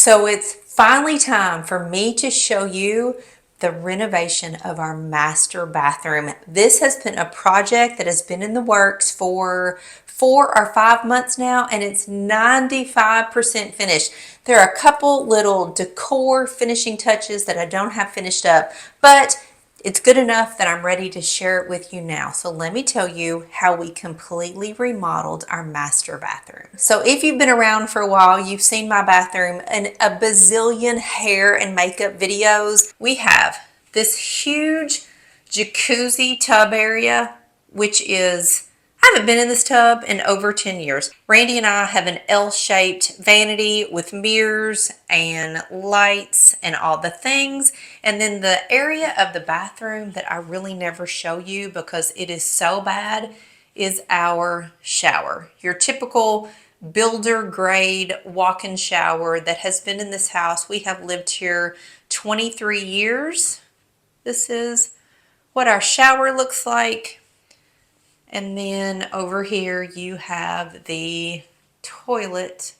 So it's finally time for me to show you the renovation of our master bathroom. This has been a project that has been in the works for 4 or 5 months now, and it's 95% finished. There are a couple little decor finishing touches that I don't have finished up, but it's good enough that I'm ready to share it with you now. So let me tell you how we completely remodeled our master bathroom. So if you've been around for a while, you've seen my bathroom in a bazillion hair and makeup videos. We have this huge jacuzzi tub area, which is, I haven't been in this tub in over 10 years. Randy and I have an L-shaped vanity with mirrors and lights and all the things. And then the area of the bathroom that I really never show you because it is so bad is our shower. Your typical builder grade walk-in shower that has been in this house. We have lived here 23 years. This is what our shower looks like. And then over here you have the toilet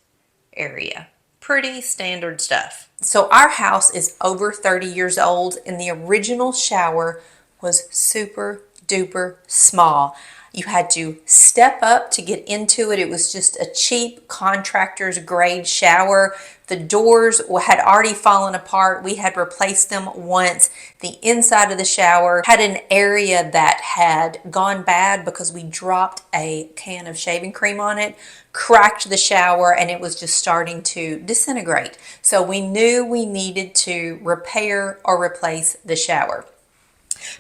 area. Pretty standard stuff. So our house is over 30 years old and the original shower was super duper small. You had to step up to get into it. It was just a cheap contractor's grade shower. The doors had already fallen apart. We had replaced them once. The inside of the shower had an area that had gone bad because we dropped a can of shaving cream on it, cracked the shower, and it was just starting to disintegrate. So we knew we needed to repair or replace the shower.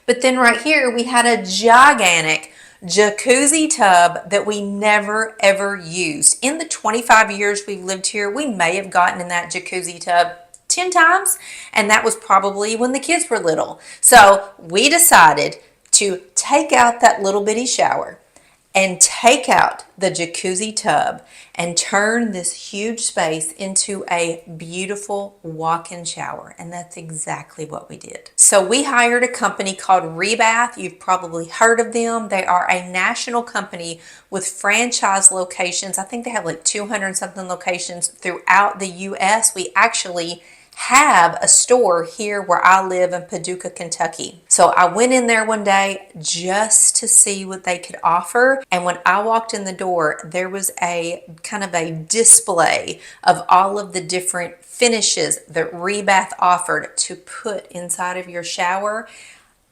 But then right here we had a gigantic jacuzzi tub that we never ever used. In the 25 years we've lived here, we may have gotten in that jacuzzi tub 10 times, and that was probably when the kids were little. So we decided to take out that little bitty shower and take out the jacuzzi tub and turn this huge space into a beautiful walk-in shower. And that's exactly what we did. So we hired a company called Rebath. You've probably heard of them. They are a national company with franchise locations. I think they have like 200 something locations throughout the US. We actually have a store here where I live in Paducah, Kentucky. So I went in there one day just to see what they could offer. And when I walked in the door, there was a kind of a display of all of the different finishes that Rebath offered to put inside of your shower.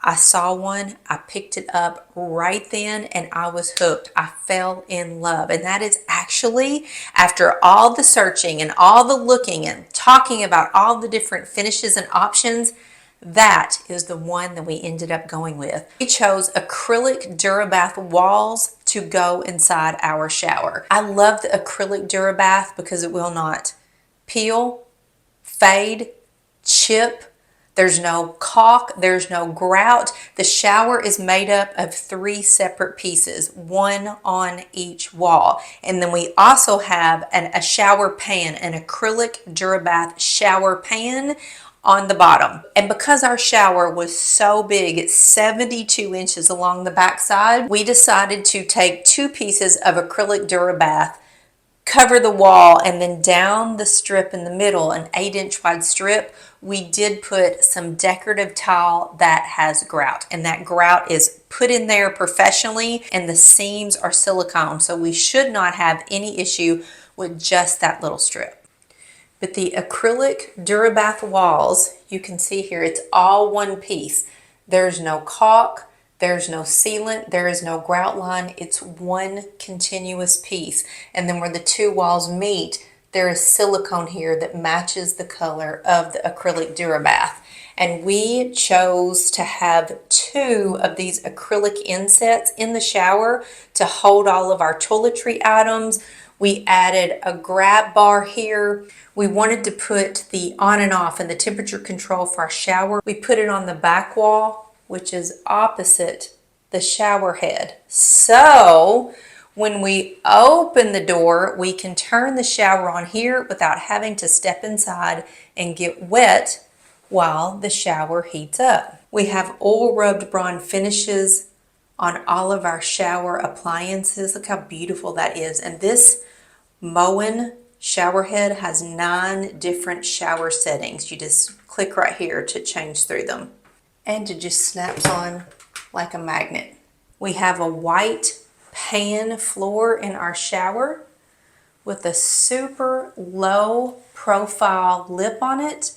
I saw one, I picked it up right then, and I was hooked. I fell in love. And that is actually, after all the searching and all the looking and talking about all the different finishes and options, that is the one that we ended up going with. We chose acrylic Durabath walls to go inside our shower. I love the acrylic Durabath because it will not peel, fade, chip. There's no caulk, there's no grout. The shower is made up of 3 separate pieces, one on each wall. And then we also have a shower pan, an acrylic Durabath shower pan on the bottom. And because our shower was so big, it's 72 inches along the back side, we decided to take 2 pieces of acrylic Durabath, cover the wall, and then down the strip in the middle, an 8-inch wide strip, we did put some decorative tile that has grout. And that grout is put in there professionally, and the seams are silicone, so we should not have any issue with just that little strip. But the acrylic Durabath walls, you can see here, it's all one piece. There's no caulk, there's no sealant, there is no grout line. It's one continuous piece. And then where the 2 walls meet, there is silicone here that matches the color of the acrylic Durabath. And we chose to have 2 of these acrylic insets in the shower to hold all of our toiletry items. We added a grab bar here. We wanted to put the on and off and the temperature control for our shower. We put it on the back wall, which is opposite the shower head. So when we open the door, we can turn the shower on here without having to step inside and get wet while the shower heats up. We have oil rubbed bronze finishes on all of our shower appliances. Look how beautiful that is. And this Moen shower head has 9 different shower settings. You just click right here to change through them. And it just snaps on like a magnet. We have a white pan floor in our shower with a super low profile lip on it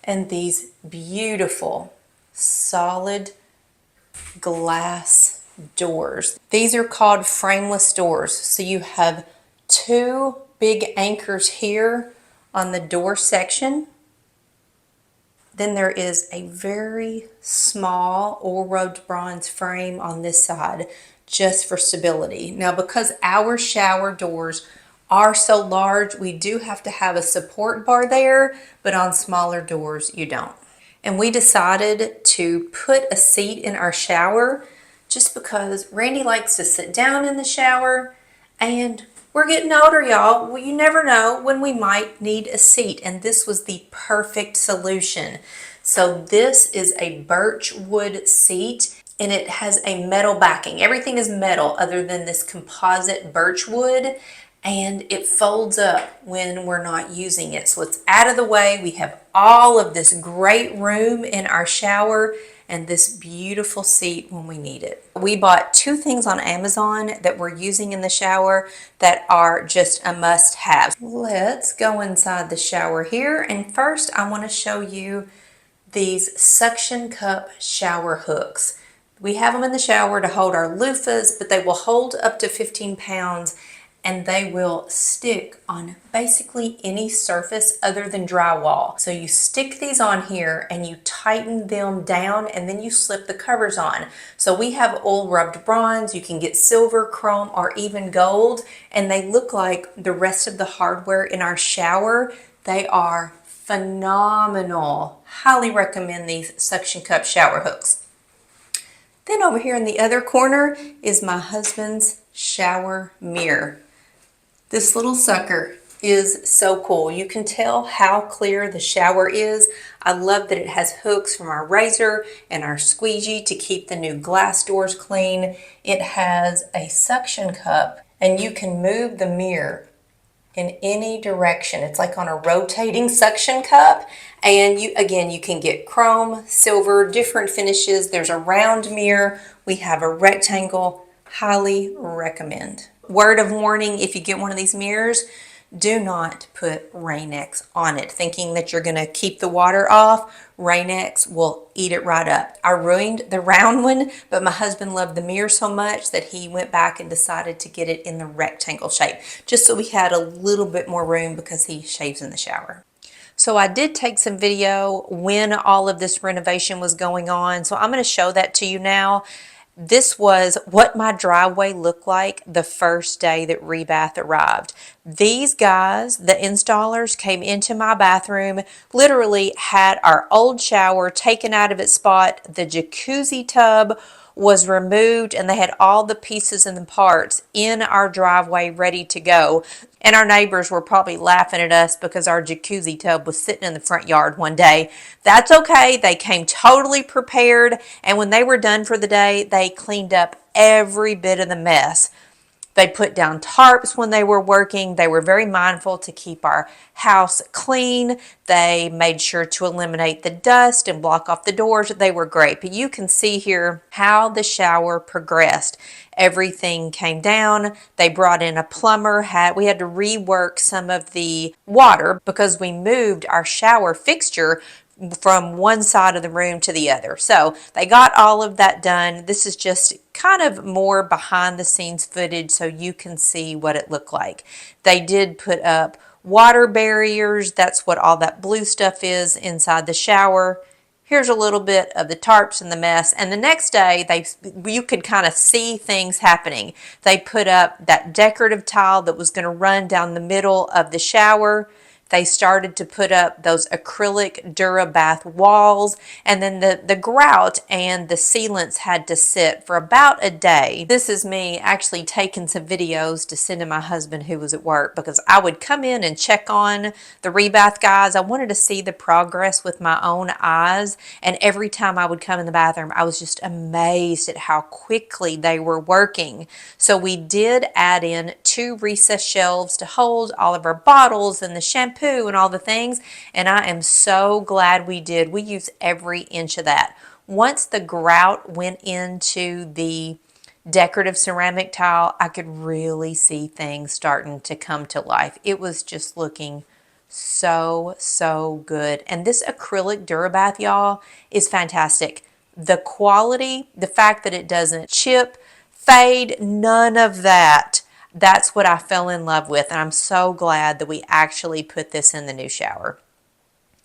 and these beautiful solid glass doors. These are called frameless doors. So you have 2 big anchors here on the door section. Then there is a very small oil-rubbed bronze frame on this side just for stability. Now, because our shower doors are so large, we do have to have a support bar there, but on smaller doors, you don't. And we decided to put a seat in our shower just because Randy likes to sit down in the shower, and we're getting older, y'all. Well, you never know when we might need a seat, and this was the perfect solution. So this is a birch wood seat, and it has a metal backing. Everything is metal other than this composite birch wood, and it folds up when we're not using it. So it's out of the way. We have all of this great room in our shower and this beautiful seat when we need it. We bought 2 things on Amazon that we're using in the shower that are just a must-have. Let's go inside the shower here, and first I want to show you these suction cup shower hooks. We have them in the shower to hold our loofahs, but they will hold up to 15 pounds and they will stick on basically any surface other than drywall. So you stick these on here and you tighten them down and then you slip the covers on. So we have oil rubbed bronze, you can get silver, chrome, or even gold, and they look like the rest of the hardware in our shower. They are phenomenal. Highly recommend these suction cup shower hooks. Then over here in the other corner is my husband's shower mirror. This little sucker is so cool. You can tell how clear the shower is. I love that it has hooks from our razor and our squeegee to keep the new glass doors clean. It has a suction cup and you can move the mirror in any direction. It's like on a rotating suction cup, and you can get chrome, silver, different finishes. There's a round mirror. We have a rectangle. Highly recommend. Word of warning, if you get one of these mirrors, do not put Rain-X on it thinking that you're going to keep the water off. Rain-X will eat it right up. I ruined the round one, but my husband loved the mirror so much that he went back and decided to get it in the rectangle shape, just so we had a little bit more room because he shaves in the shower. So I did take some video when all of this renovation was going on, so I'm going to show that to you now. This was what my driveway looked like the first day that Rebath arrived. These guys, the installers, came into my bathroom, literally had our old shower taken out of its spot. The jacuzzi tub was removed and they had all the pieces and the parts in our driveway ready to go. And our neighbors were probably laughing at us because our jacuzzi tub was sitting in the front yard one day. That's okay. They came totally prepared, and when they were done for the day, they cleaned up every bit of the mess. They put down tarps when they were working. They were very mindful to keep our house clean. They made sure to eliminate the dust and block off the doors. They were great. But you can see here how the shower progressed. Everything came down. They brought in a plumber. We had to rework some of the water because we moved our shower fixture from one side of the room to the other. So they got all of that done. This is just kind of more behind the scenes footage so you can see what it looked like. They did put up water barriers. That's what all that blue stuff is inside the shower. Here's a little bit of the tarps and the mess. And the next day, you could kind of see things happening. They put up that decorative tile that was going to run down the middle of the shower. They started to put up those acrylic DuraBath walls, and then the grout and the sealants had to sit for about a day. This is me actually taking some videos to send to my husband who was at work, because I would come in and check on the rebath guys. I wanted to see the progress with my own eyes, and every time I would come in the bathroom, I was just amazed at how quickly they were working. So we did add in two recessed shelves to hold all of our bottles and the shampoo and all the things. And I am so glad we did. We used every inch of that. Once the grout went into the decorative ceramic tile, I could really see things starting to come to life. It was just looking so good. And this acrylic Durabath, y'all, is fantastic. The quality, the fact that it doesn't chip, fade, none of that. That's what I fell in love with. And I'm so glad that we actually put this in the new shower.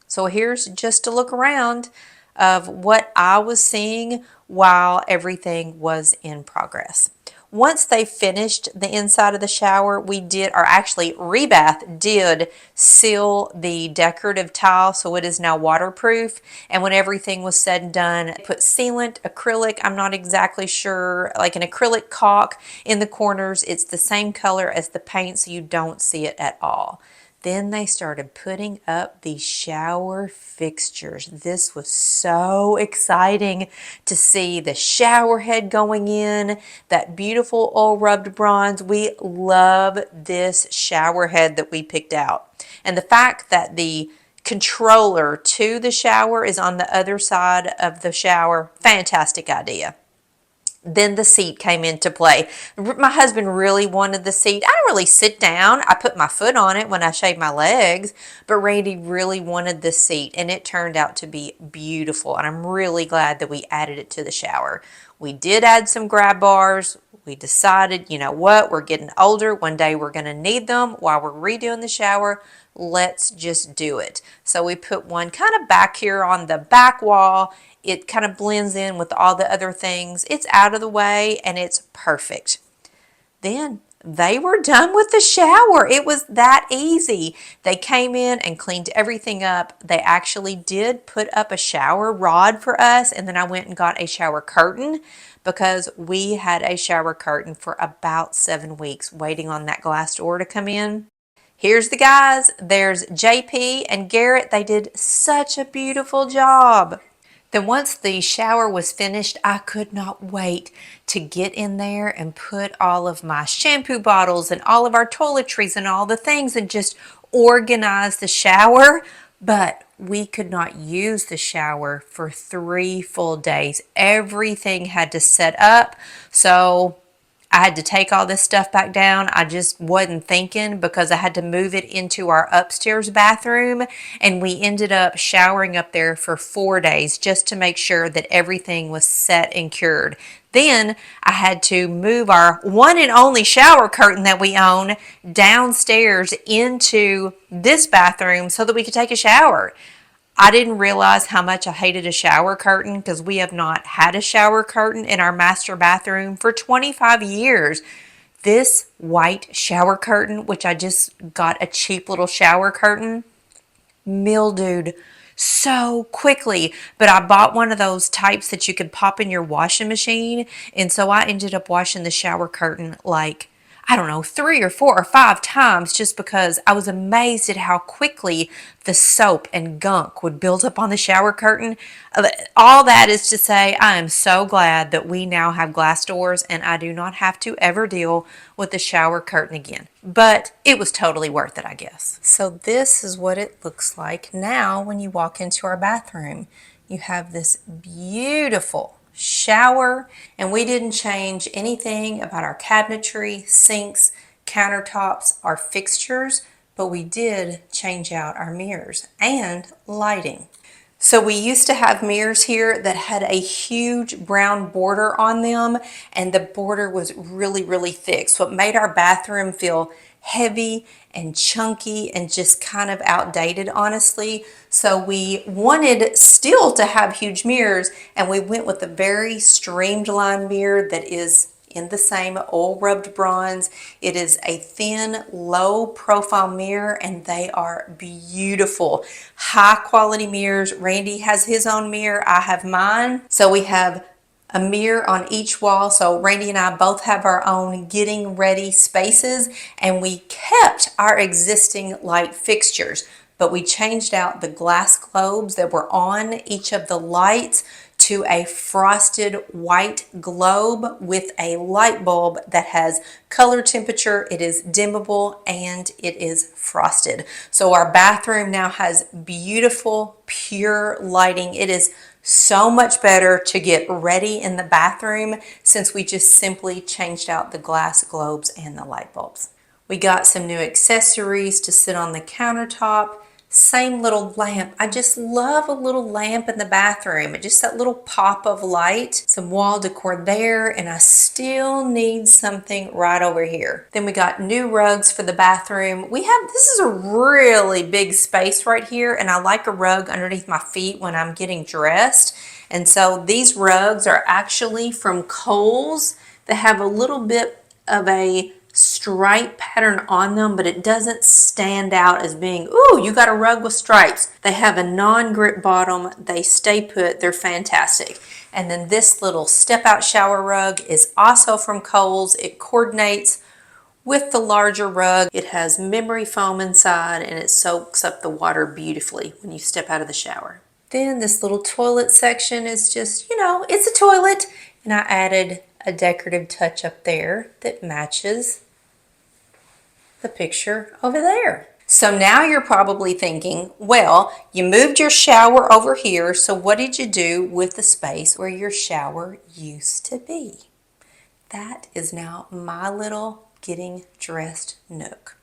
So here's just a look around of what I was seeing while everything was in progress. Once they finished the inside of the shower, we did, or actually Rebath did seal the decorative tile so it is now waterproof. And when everything was said and done, put sealant, acrylic, I'm not exactly sure, like an acrylic caulk in the corners. It's the same color as the paint so you don't see it at all. Then they started putting up the shower fixtures. This was so exciting to see the shower head going in, that beautiful oil rubbed bronze. We love this shower head that we picked out. And the fact that the controller to the shower is on the other side of the shower, fantastic idea. Then the seat came into play. My husband really wanted the seat. I don't really sit down. I put my foot on it when I shave my legs, but Randy really wanted the seat, and it turned out to be beautiful, and I'm really glad that we added it to the shower. We did add some grab bars. We decided, you know what, we're getting older. One day we're going to need them while we're redoing the shower. Let's just do it. So we put one kind of back here on the back wall. It kind of blends in with all the other things. It's out of the way and it's perfect. Then they were done with the shower. It was that easy. They came in and cleaned everything up. They actually did put up a shower rod for us, and then I went and got a shower curtain because we had a shower curtain for about 7 weeks waiting on that glass door to come in. Here's the guys. There's JP and Garrett. They did such a beautiful job. Then once the shower was finished, I could not wait to get in there and put all of my shampoo bottles and all of our toiletries and all the things and just organize the shower. But we could not use the shower for 3 full days. Everything had to set up. So I had to take all this stuff back down. I just wasn't thinking because I had to move it into our upstairs bathroom, and we ended up showering up there for 4 days just to make sure that everything was set and cured. Then I had to move our one and only shower curtain that we own downstairs into this bathroom so that we could take a shower. I didn't realize how much I hated a shower curtain because we have not had a shower curtain in our master bathroom for 25 years. This white shower curtain, which I just got a cheap little shower curtain, mildewed so quickly. But I bought one of those types that you could pop in your washing machine. And so I ended up washing the shower curtain like, I don't know, 3 or 4 or 5 times just because I was amazed at how quickly the soap and gunk would build up on the shower curtain. All that is to say, I am so glad that we now have glass doors and I do not have to ever deal with the shower curtain again. But it was totally worth it, I guess. So this is what it looks like now when you walk into our bathroom. You have this beautiful shower, and we didn't change anything about our cabinetry, sinks, countertops, our fixtures, but we did change out our mirrors and lighting. So we used to have mirrors here that had a huge brown border on them, and the border was really thick, so it made our bathroom feel heavy and chunky and just kind of outdated, honestly. So we wanted still to have huge mirrors, and we went with a very streamlined mirror that is in the same oil rubbed bronze. It is a thin, low profile mirror, and they are beautiful. High quality mirrors. Randy has his own mirror. I have mine. So we have a mirror on each wall. So Randy and I both have our own getting ready spaces, and we kept our existing light fixtures, but we changed out the glass globes that were on each of the lights to a frosted white globe with a light bulb that has color temperature, it is dimmable, and it is frosted. So our bathroom now has beautiful, pure lighting. It is so much better to get ready in the bathroom since we just simply changed out the glass globes and the light bulbs. We got some new accessories to sit on the countertop. Same little lamp. I just love a little lamp in the bathroom. Just that little pop of light. Some wall decor there, and I still need something right over here. Then we got new rugs for the bathroom. This is a really big space right here, and I like a rug underneath my feet when I'm getting dressed. And so these rugs are actually from Kohl's. They have a little bit of a stripe pattern on them, but it doesn't stand out as being, ooh, you got a rug with stripes. They have a non-grip bottom. They stay put. They're fantastic. And then this little step-out shower rug is also from Kohl's. It coordinates with the larger rug. It has memory foam inside, and it soaks up the water beautifully when you step out of the shower. Then this little toilet section is just, it's a toilet, and I added a decorative touch up there that matches the picture over there. So now you're probably thinking, well, you moved your shower over here, so what did you do with the space where your shower used to be? That is now my little getting dressed nook.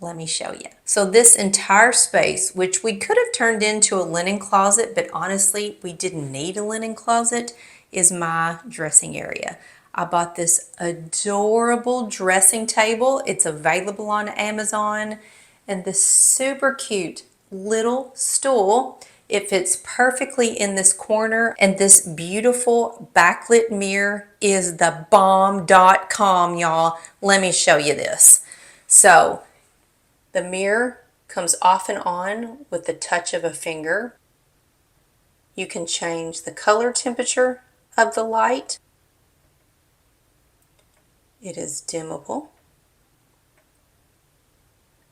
Let me show you. So this entire space, which we could have turned into a linen closet, but honestly, we didn't need a linen closet, is my dressing area. I bought this adorable dressing table. It's available on Amazon. And this super cute little stool. It fits perfectly in this corner. And this beautiful backlit mirror is the bomb.com, y'all. Let me show you this. So the mirror comes off and on with the touch of a finger. You can change the color temperature of the light. It is dimmable,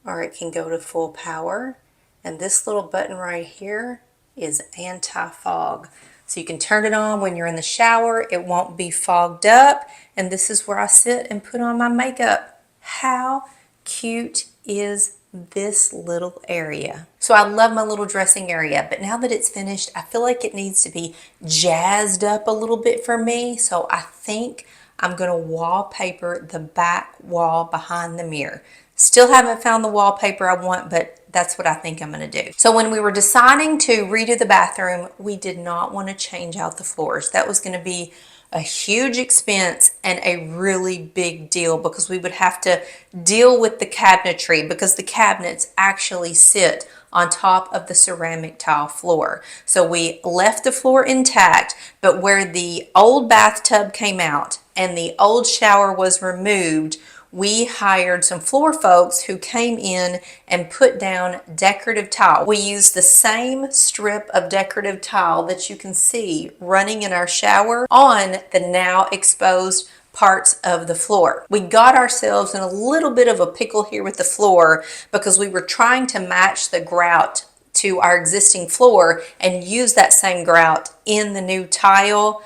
or it can go to full power. And this little button right here is anti-fog. So you can turn it on when you're in the shower. It won't be fogged up. And this is where I sit and put on my makeup. How cute is this little area? So I love my little dressing area, but now that it's finished, I feel like it needs to be jazzed up a little bit for me. So I think I'm going to wallpaper the back wall behind the mirror. Still haven't found the wallpaper I want, but that's what I think I'm going to do. So when we were deciding to redo the bathroom, we did not want to change out the floors. That was going to be a huge expense and a really big deal because we would have to deal with the cabinetry because the cabinets actually sit on top of the ceramic tile floor. So we left the floor intact, but where the old bathtub came out and the old shower was removed, we hired some floor folks who came in and put down decorative tile. We used the same strip of decorative tile that you can see running in our shower on the now exposed parts of the floor. We got ourselves in a little bit of a pickle here with the floor because we were trying to match the grout to our existing floor and use that same grout in the new tile.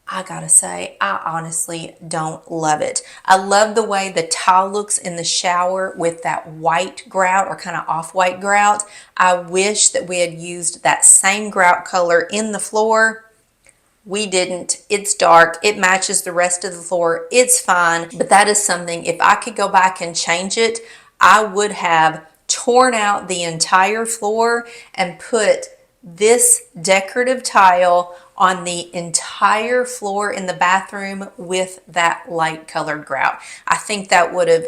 I gotta say, I honestly don't love it. I love the way the tile looks in the shower with that white grout or kind of off-white grout. I wish that we had used that same grout color in the floor. We didn't. It's dark. It matches the rest of the floor. It's fine. But that is something, if I could go back and change it, I would have torn out the entire floor and put this decorative tile on the entire floor in the bathroom with that light colored grout. I think that would have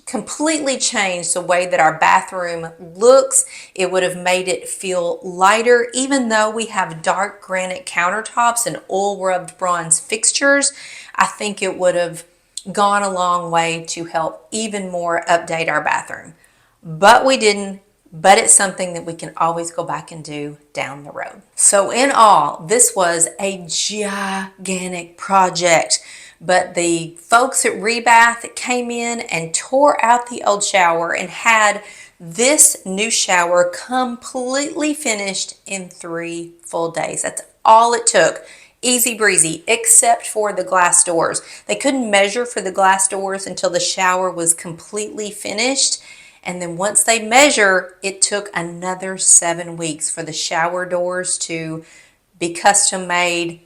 completely changed the way that our bathroom looks. It would have made it feel lighter. Even though we have dark granite countertops and oil rubbed bronze fixtures, I think it would have gone a long way to help even more update our bathroom. But we didn't. But it's something that we can always go back and do down the road. So in all, this was a gigantic project. But the folks at Rebath came in and tore out the old shower and had this new shower completely finished in 3 full days. That's all it took. Easy breezy, except for the glass doors. They couldn't measure for the glass doors until the shower was completely finished. And then once they measure, it took another 7 weeks for the shower doors to be custom made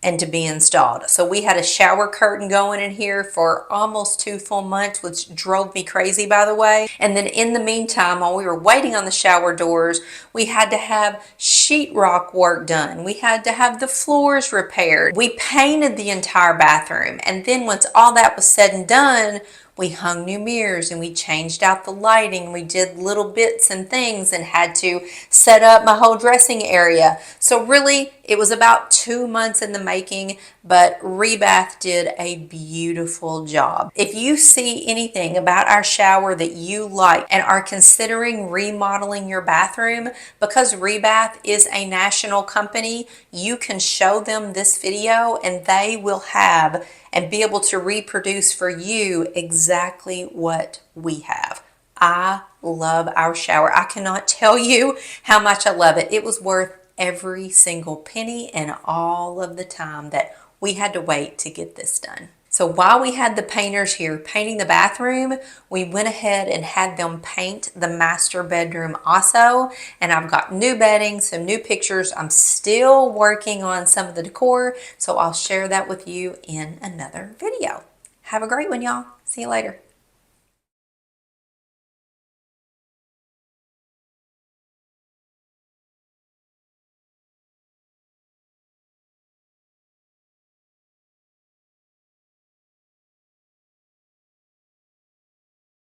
and to be installed. So we had a shower curtain going in here for almost 2 full months, which drove me crazy, by the way. And then in the meantime, while we were waiting on the shower doors, we had to have sheetrock work done. We had to have the floors repaired. We painted the entire bathroom. And then once all that was said and done, we hung new mirrors and we changed out the lighting. We did little bits and things and had to set up my whole dressing area. So really, it was about 2 months in the making, but Rebath did a beautiful job. If you see anything about our shower that you like and are considering remodeling your bathroom, because Rebath is a national company, you can show them this video and they will have and be able to reproduce for you exactly what we have. I love our shower. I cannot tell you how much I love it. It was worth every single penny and all of the time that we had to wait to get this done. So while we had the painters here painting the bathroom, we went ahead and had them paint the master bedroom also. And I've got new bedding, some new pictures. I'm still working on some of the decor, so I'll share that with you in another video. Have a great one, y'all. See you later.